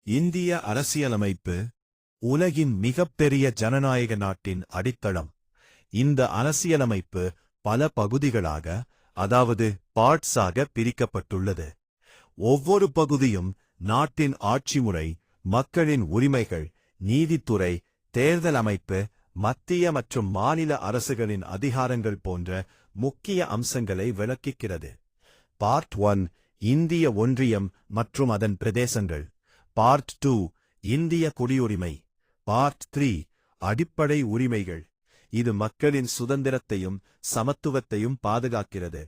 இந்திய அரசியலமைப்பு உலகின் மிகப்பெரிய ஜனநாயக நாட்டின் அடித்தளம். இந்த அரசியலமைப்பு பல பகுதிகளாக, அதாவது பார்ட்ஸாக பிரிக்கப்பட்டுள்ளது. ஒவ்வொரு பகுதியும் நாட்டின் ஆட்சி முறை, மக்களின் உரிமைகள், நீதித்துறை, தேர்தல் அமைப்பு, மத்திய மற்றும் மாநில அரசுகளின் அதிகாரங்கள் போன்ற முக்கிய அம்சங்களை விளக்குகிறது. பார்ட் 1 இந்திய ஒன்றியம் மற்றும் அதன் பிரதேசங்கள். பார்ட் 2 இந்திய குடியுரிமை. பார்ட் 3 அடிப்படை உரிமைகள். இது மக்களின் சுதந்திரத்தையும் சமத்துவத்தையும் பாதுகாக்கிறது.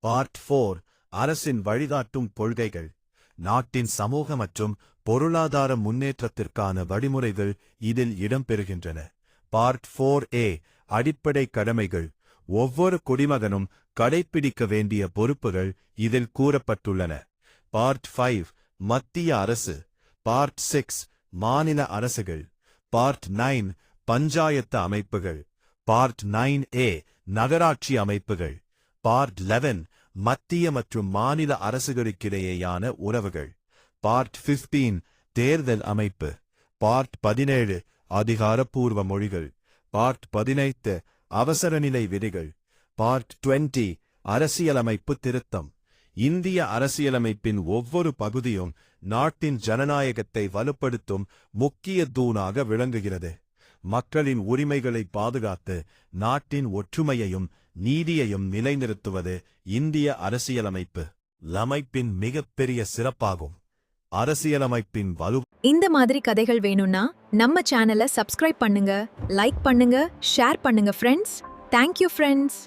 பார்ட் 4 அரசின் வழிகாட்டும் கொள்கைகள். நாட்டின் சமூக மற்றும் பொருளாதார முன்னேற்றத்திற்கான வழிமுறைகள் இதில் இடம்பெறுகின்றன. பார்ட் 4A அடிப்படை கடமைகள். ஒவ்வொரு குடிமகனும் கடைப்பிடிக்க வேண்டிய பொறுப்புகள் இதில் கூறப்பட்டுள்ளன. பார்ட் 5 மத்திய அரசு. பார்ட் 6 மாநில அரசுகள். பார்ட் 9 பஞ்சாயத்து அமைப்புகள். பார்ட் 9A நகராட்சி அமைப்புகள். பார்ட் 11 மத்திய மற்றும் மாநில அரசுகளுக்கிடையேயான உறவுகள். பார்ட் 15 தேர்தல் அமைப்பு. பார்ட் 17 அதிகாரப்பூர்வ மொழிகள். பார்ட் 18 அவசரநிலை விதிகள். பார்ட் 20 அரசியலமைப்பு திருத்தம். இந்திய அரசியலமைப்பின் ஒவ்வொரு பகுதியும் நாட்டின் ஜனநாயகத்தை வலுப்படுத்தும் முக்கிய தூணாக விளங்குகிறது. மக்களின் உரிமைகளை பாதுகாத்து நாட்டின் ஒற்றுமையையும் நீதியையும் நிலைநிறுத்துவது இந்திய அரசியலமைப்பு அமைப்பின் மிகப்பெரிய சிறப்பாகும். அரசியலமைப்பின் வலு. இந்த மாதிரி கதைகள் வேணும்னா நம்ம சேனலை சப்ஸ்கிரைப் பண்ணுங்க, லைக் பண்ணுங்க, ஷேர் பண்ணுங்க ஃப்ரெண்ட்ஸ். Thank you friends.